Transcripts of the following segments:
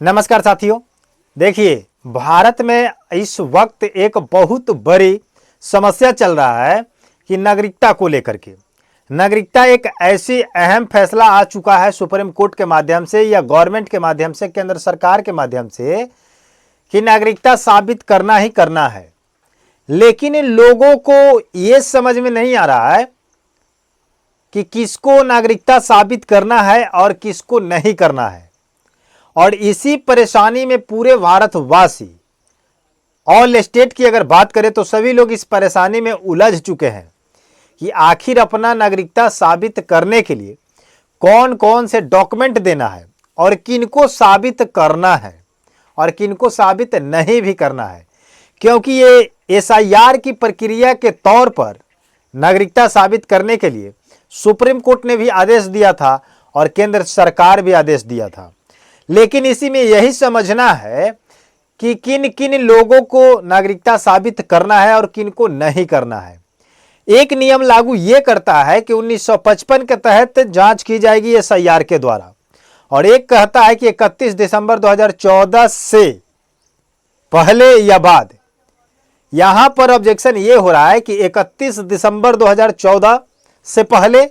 नमस्कार साथियों, देखिए भारत में इस वक्त एक बहुत बड़ी समस्या चल रहा है कि नागरिकता को लेकर के। नागरिकता एक ऐसी अहम फैसला आ चुका है सुप्रीम कोर्ट के माध्यम से या गवर्नमेंट के माध्यम से, केंद्र सरकार के माध्यम से, कि नागरिकता साबित करना ही करना है। लेकिन इन लोगों को यह समझ में नहीं आ रहा है कि किसको नागरिकता साबित करना है और किसको नहीं करना है। और इसी परेशानी में पूरे भारतवासी, ऑल स्टेट की अगर बात करें तो सभी लोग इस परेशानी में उलझ चुके हैं कि आखिर अपना नागरिकता साबित करने के लिए कौन कौन से डॉक्यूमेंट देना है और किनको साबित करना है और किनको साबित नहीं भी करना है। क्योंकि ये एसआईआर की प्रक्रिया के तौर पर नागरिकता साबित करने के लिए सुप्रीम कोर्ट ने भी आदेश दिया था और केंद्र सरकार भी आदेश दिया था। लेकिन इसी में यही समझना है कि किन किन लोगों को नागरिकता साबित करना है और किन को नहीं करना है। एक नियम लागू ये करता है कि 1955 के तहत जांच की जाएगी एसआईआर के द्वारा, और एक कहता है कि 31 दिसंबर 2014 से पहले या बाद। यहां पर ऑब्जेक्शन ये हो रहा है कि 31 दिसंबर 2014 से पहले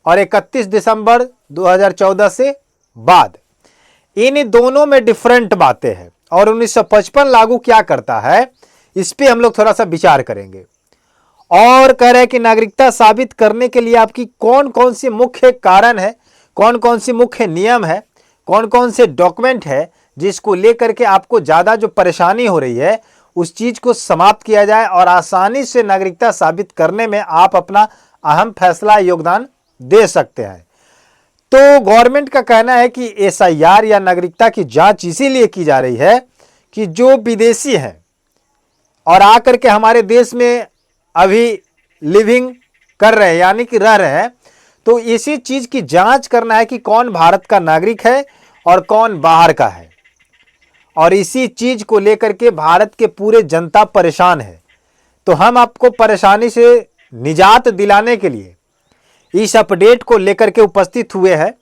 और 31 दिसंबर 2014 से बाद, इन दोनों में डिफरेंट बातें हैं। और 1955 लागू क्या करता है, इस पे हम लोग थोड़ा सा विचार करेंगे। और कह रहे हैं कि नागरिकता साबित करने के लिए आपकी कौन कौन सी मुख्य कारण है, कौन कौन सी मुख्य नियम है, कौन कौन से डॉक्यूमेंट है जिसको लेकर के आपको ज्यादा जो परेशानी हो रही है उस चीज को समाप्त किया जाए और आसानी से नागरिकता साबित करने में आप अपना अहम फैसला योगदान दे सकते हैं। तो गवर्नमेंट का कहना है कि एसआईआर या नागरिकता की जांच इसीलिए की जा रही है कि जो विदेशी हैं और आकर के हमारे देश में अभी लिविंग कर रहे हैं, यानी कि रह रहे हैं, तो इसी चीज की जांच करना है कि कौन भारत का नागरिक है और कौन बाहर का है। और इसी चीज को लेकर के भारत के पूरे जनता परेशान है। तो हम आपको परेशानी से निजात दिलाने के लिए इस अपडेट को लेकर के उपस्थित हुए हैं।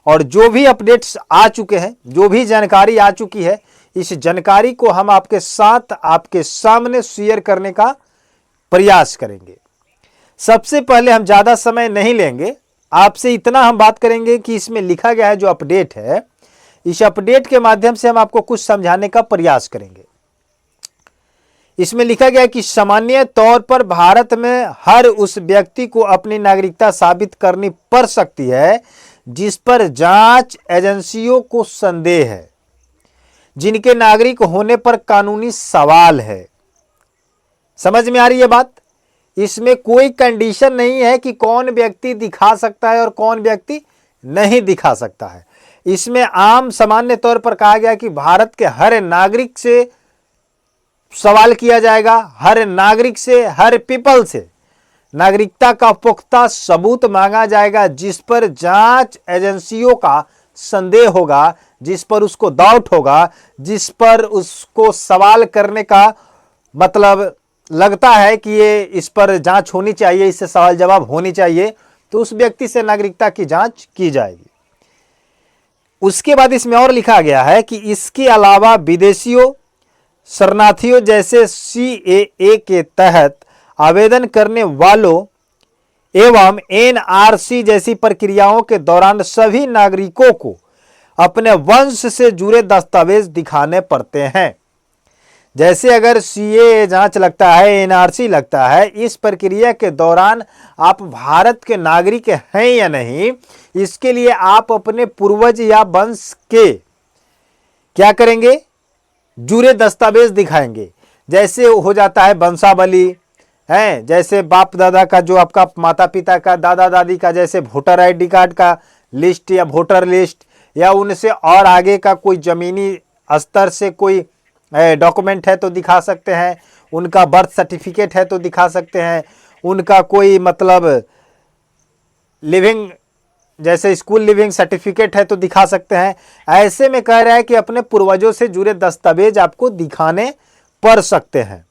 और जो भी अपडेट्स आ चुके हैं, जो भी जानकारी आ चुकी है, इस जानकारी को हम आपके साथ आपके सामने शेयर करने का प्रयास करेंगे। सबसे पहले हम ज्यादा समय नहीं लेंगे, आपसे इतना हम बात करेंगे कि इसमें लिखा गया है जो अपडेट है, इस अपडेट के माध्यम से हम आपको कुछ समझाने का प्रयास करेंगे। इसमें लिखा गया है कि सामान्य तौर पर भारत में हर उस व्यक्ति को अपनी नागरिकता साबित करनी पड़ सकती है जिस पर जांच एजेंसियों को संदेह है, जिनके नागरिक होने पर कानूनी सवाल है। समझ में आ रही है बात? इसमें कोई कंडीशन नहीं है कि कौन व्यक्ति दिखा सकता है और कौन व्यक्ति नहीं दिखा सकता है। इसमें आम सामान्य तौर पर कहा गया कि भारत के हर नागरिक से सवाल किया जाएगा, हर नागरिक से, हर पीपल से नागरिकता का पुख्ता सबूत मांगा जाएगा जिस पर जांच एजेंसियों का संदेह होगा, जिस पर उसको डाउट होगा, जिस पर उसको सवाल करने का मतलब लगता है कि ये इस पर जांच होनी चाहिए, इससे सवाल जवाब होनी चाहिए, तो उस व्यक्ति से नागरिकता की जांच की जाएगी। उसके बाद इसमें और लिखा गया है कि इसके अलावा विदेशियों, शरणार्थियों जैसे सीएए के तहत आवेदन करने वालों एवं एनआरसी जैसी प्रक्रियाओं के दौरान सभी नागरिकों को अपने वंश से जुड़े दस्तावेज दिखाने पड़ते हैं। जैसे अगर सीएए जांच लगता है, एनआरसी लगता है, इस प्रक्रिया के दौरान आप भारत के नागरिक हैं या नहीं, इसके लिए आप अपने पूर्वज या वंश के क्या करेंगे, जुड़े दस्तावेज दिखाएंगे। जैसे हो जाता है वंशावली है, जैसे बाप दादा का, जो आपका माता पिता का, दादा दादी का, जैसे वोटर आईडी कार्ड का लिस्ट या वोटर लिस्ट, या उनसे और आगे का कोई जमीनी स्तर से कोई डॉक्यूमेंट है तो दिखा सकते हैं, उनका बर्थ सर्टिफिकेट है तो दिखा सकते हैं, उनका कोई मतलब लिविंग जैसे स्कूल लिविंग सर्टिफिकेट है तो दिखा सकते हैं। ऐसे में कह रहा है कि अपने पूर्वजों से जुड़े दस्तावेज आपको दिखाने पड़ सकते हैं।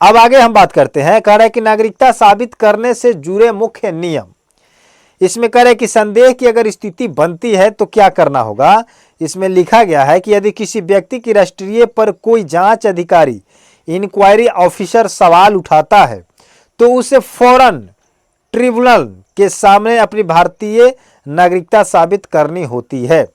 अब आगे हम बात करते हैं, कह रहा है कि नागरिकता साबित करने से जुड़े मुख्य नियम। इसमें कह रहे कि संदेह की अगर स्थिति बनती है तो क्या करना होगा। इसमें लिखा गया है कि यदि किसी व्यक्ति की राष्ट्रीय पर कोई जांच अधिकारी, इंक्वायरी ऑफिसर सवाल उठाता है तो उसे फौरन ट्रिब्यूनल के सामने अपनी भारतीय नागरिकता साबित करनी होती है।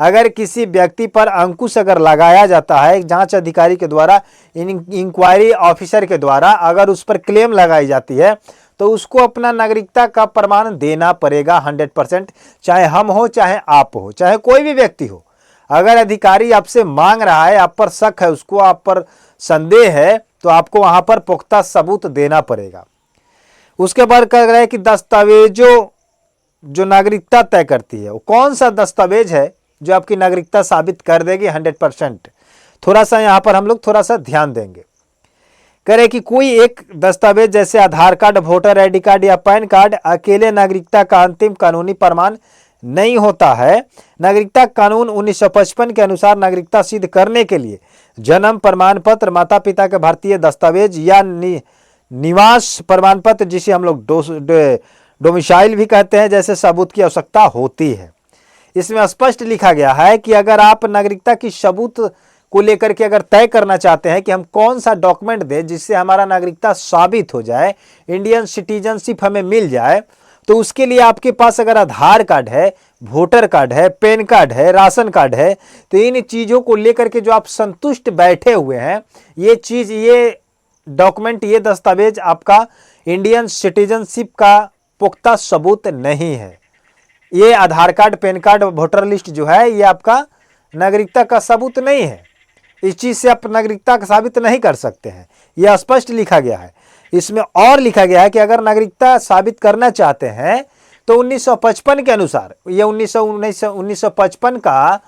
अगर किसी व्यक्ति पर अंकुश अगर लगाया जाता है जांच अधिकारी के द्वारा, इंक्वायरी ऑफिसर के द्वारा अगर उस पर क्लेम लगाई जाती है तो उसको अपना नागरिकता का प्रमाण देना पड़ेगा 100%, चाहे हम हो, चाहे आप हो, चाहे कोई भी व्यक्ति हो। अगर अधिकारी आपसे मांग रहा है, आप पर शक है, उसको आप पर संदेह है, तो आपको वहां पर पुख्ता सबूत देना पड़ेगा। उसके बाद कह रहा है कि दस्तावेजों जो नागरिकता तय करती है, वो कौन सा दस्तावेज है जो आपकी नागरिकता साबित कर देगी 100%। थोड़ा सा यहां पर हम लोग थोड़ा सा ध्यान देंगे। कह रहे कि कोई एक दस्तावेज जैसे आधार कार्ड, वोटर आईडी कार्ड या पैन कार्ड अकेले नागरिकता का अंतिम कानूनी प्रमाण नहीं होता है। नागरिकता कानून 1955 के अनुसार नागरिकता सिद्ध करने के लिए जन्म प्रमाण पत्र, माता पिता के भारतीय दस्तावेज या निवास प्रमाण पत्र, जिसे हम लोग डोमिसाइल भी कहते हैं, जैसे सबूत की आवश्यकता होती है। इसमें स्पष्ट लिखा गया है कि अगर आप नागरिकता की सबूत को लेकर के अगर तय करना चाहते हैं कि हम कौन सा डॉक्यूमेंट दें जिससे हमारा नागरिकता साबित हो जाए, इंडियन सिटीजनशिप हमें मिल जाए, तो उसके लिए आपके पास अगर आधार कार्ड है, वोटर कार्ड है, पैन कार्ड है, राशन कार्ड है, तो इन चीज़ों को लेकर के जो आप संतुष्ट बैठे हुए हैं, ये चीज़, ये डॉक्यूमेंट, ये दस्तावेज आपका इंडियन सिटीजनशिप का पुख्ता सबूत नहीं है। ये Aadhaar card, PAN card, voter list जो है, ये आपका नागरिकता का सबूत नहीं है। इस चीज़ से आप नागरिकता का साबित नहीं कर सकते हैं, यह स्पष्ट लिखा गया है। इसमें और लिखा गया है कि अगर नागरिकता साबित करना चाहते हैं तो 1955 के अनुसार, ये 1955 का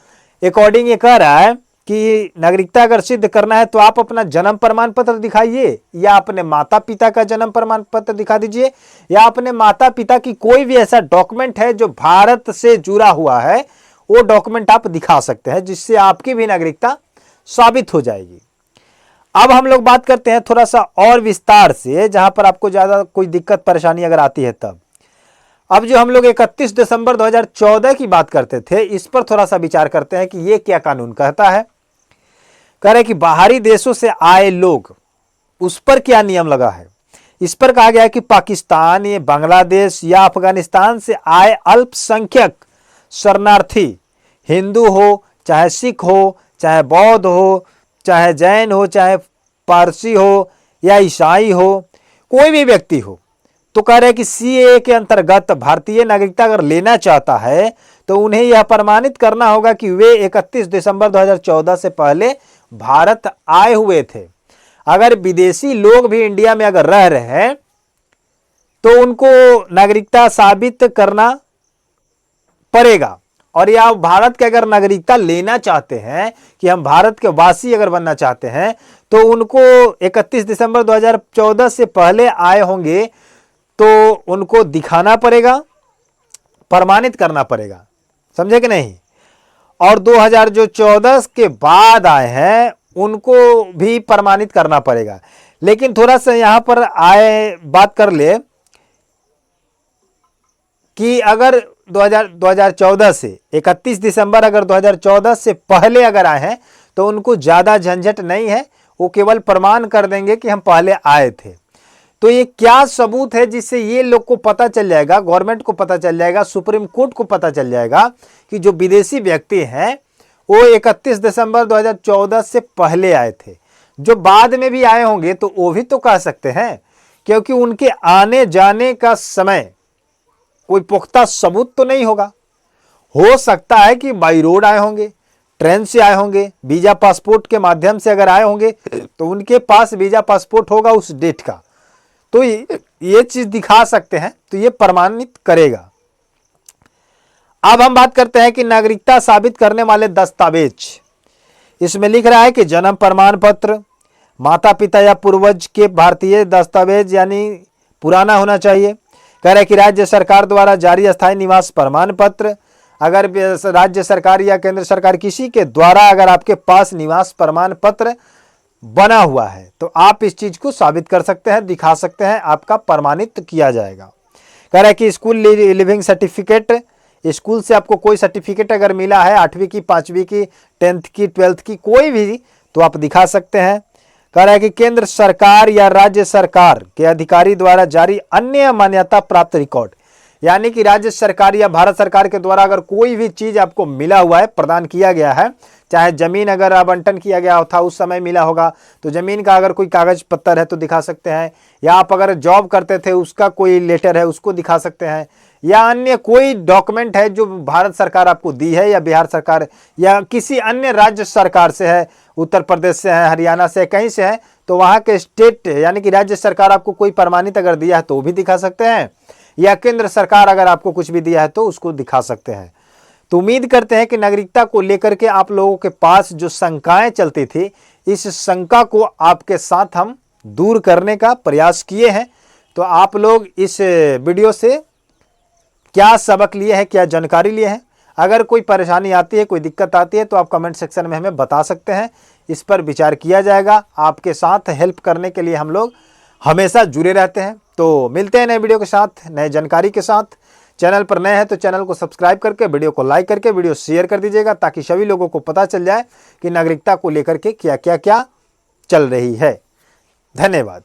अकॉर्डिंग ये कह रहा है कि नागरिकता अगर सिद्ध करना है तो आप अपना जन्म प्रमाण पत्र दिखाइए, या अपने माता पिता का जन्म प्रमाण पत्र दिखा दीजिए, या अपने माता पिता की कोई भी ऐसा डॉक्यूमेंट है जो भारत से जुड़ा हुआ है, वो डॉक्यूमेंट आप दिखा सकते हैं, जिससे आपकी भी नागरिकता साबित हो जाएगी। अब हम लोग बात करते हैं थोड़ा सा और विस्तार से, जहां पर आपको ज्यादा कोई दिक्कत परेशानी अगर आती है तब। अब जो हम लोग 31 दिसंबर 2014 की बात करते थे, इस पर थोड़ा सा विचार करते हैं कि ये क्या कानून कहता है। कह रहे कि बाहरी देशों से आए लोग, उस पर क्या नियम लगा है। इस पर कहा गया है कि पाकिस्तान, ये बांग्लादेश या अफगानिस्तान से आए अल्पसंख्यक शरणार्थी, हिंदू हो, चाहे सिख हो, चाहे बौद्ध हो, चाहे जैन हो, चाहे पारसी हो या ईसाई हो, कोई भी व्यक्ति हो, तो कह रहे हैं कि सीएए के अंतर्गत भारतीय नागरिकता अगर लेना चाहता है तो उन्हें यह प्रमाणित करना होगा कि वे 31 दिसंबर 2014 से पहले भारत आए हुए थे। अगर विदेशी लोग भी इंडिया में अगर रह रहे हैं तो उनको नागरिकता साबित करना पड़ेगा। और या भारत के अगर नागरिकता लेना चाहते हैं कि हम भारत के वासी अगर बनना चाहते हैं तो उनको 31 दिसंबर 2014 से पहले आए होंगे, तो उनको दिखाना पड़ेगा, प्रमाणित करना पड़ेगा। समझे कि नहीं। और 2014 के बाद आए हैं उनको भी प्रमाणित करना पड़ेगा। लेकिन थोड़ा सा यहां पर बात कर ले कि अगर 2014 से 31 दिसंबर अगर 2014 से पहले अगर आए हैं तो उनको ज़्यादा झंझट नहीं है, वो केवल प्रमाण कर देंगे कि हम पहले आए थे। तो ये क्या सबूत है जिससे ये लोग को पता चल जाएगा, गवर्नमेंट को पता चल जाएगा, सुप्रीम कोर्ट को पता चल जाएगा कि जो विदेशी व्यक्ति हैं वो 31 दिसंबर 2014 से पहले आए थे। जो बाद में भी आए होंगे तो वो भी तो कह सकते हैं, क्योंकि उनके आने जाने का समय कोई पुख्ता सबूत तो नहीं होगा। हो सकता है कि बाई रोड आए होंगे, ट्रेन से आए होंगे, वीजा पासपोर्ट के माध्यम से अगर आए होंगे तो उनके पास वीजा पासपोर्ट होगा उस डेट का, तो ये चीज दिखा सकते हैं, तो ये प्रमाणित करेगा। अब हम बात करते हैं कि नागरिकता साबित करने वाले दस्तावेज। इसमें लिख रहा है कि जन्म प्रमाण पत्र, माता पिता या पूर्वज के भारतीय दस्तावेज यानी पुराना होना चाहिए। कह रहे कि राज्य सरकार द्वारा जारी अस्थायी निवास प्रमाण पत्र, अगर राज्य सरकार या केंद्र सरकार किसी के द्वारा अगर आपके पास निवास प्रमाण पत्र बना हुआ है तो आप इस चीज को साबित कर सकते हैं, दिखा सकते हैं, आपका प्रमाणित किया जाएगा। कह रहा है कि स्कूल लिविंग सर्टिफिकेट स्कूल से आपको कोई सर्टिफिकेट अगर मिला है 8वीं की, 5वीं की, 10th की, 12th की, कोई भी, तो आप दिखा सकते हैं। कह रहा है कि केंद्र सरकार या राज्य सरकार के अधिकारी द्वारा जारी अन्य मान्यता प्राप्त रिकॉर्ड, यानी कि राज्य सरकार या भारत सरकार के द्वारा अगर कोई भी चीज आपको मिला हुआ है, प्रदान किया गया है, चाहे जमीन अगर आवंटन किया गया था उस समय मिला होगा तो जमीन का अगर कोई कागज पत्तर है तो दिखा सकते हैं, या आप अगर जॉब करते थे उसका कोई लेटर है उसको दिखा सकते हैं, या अन्य कोई डॉक्यूमेंट है जो भारत सरकार आपको दी है या बिहार सरकार या किसी अन्य राज्य सरकार से है, उत्तर प्रदेश से है, हरियाणा से, कहीं से है, तो वहाँ के स्टेट यानी कि राज्य सरकार आपको कोई प्रमाणित अगर दिया है तो भी दिखा सकते हैं, या केंद्र सरकार अगर आपको कुछ भी दिया है तो उसको दिखा सकते हैं। तो उम्मीद करते हैं कि नागरिकता को लेकर के आप लोगों के पास जो शंकाएं चलती थी, इस शंका को आपके साथ हम दूर करने का प्रयास किए हैं। तो आप लोग इस वीडियो से क्या सबक लिए हैं, क्या जानकारी लिए हैं? अगर कोई परेशानी आती है, कोई दिक्कत आती है तो आप कमेंट सेक्शन में हमें बता सकते हैं, इस पर विचार किया जाएगा। आपके साथ हेल्प करने के लिए हम लोग हमेशा जुड़े रहते हैं। तो मिलते हैं नए वीडियो के साथ, नए जानकारी के साथ। चैनल पर नए हैं तो चैनल को सब्सक्राइब करके, वीडियो को लाइक करके, वीडियो शेयर कर दीजिएगा ताकि सभी लोगों को पता चल जाए कि नागरिकता को लेकर के क्या क्या चल रही है। धन्यवाद।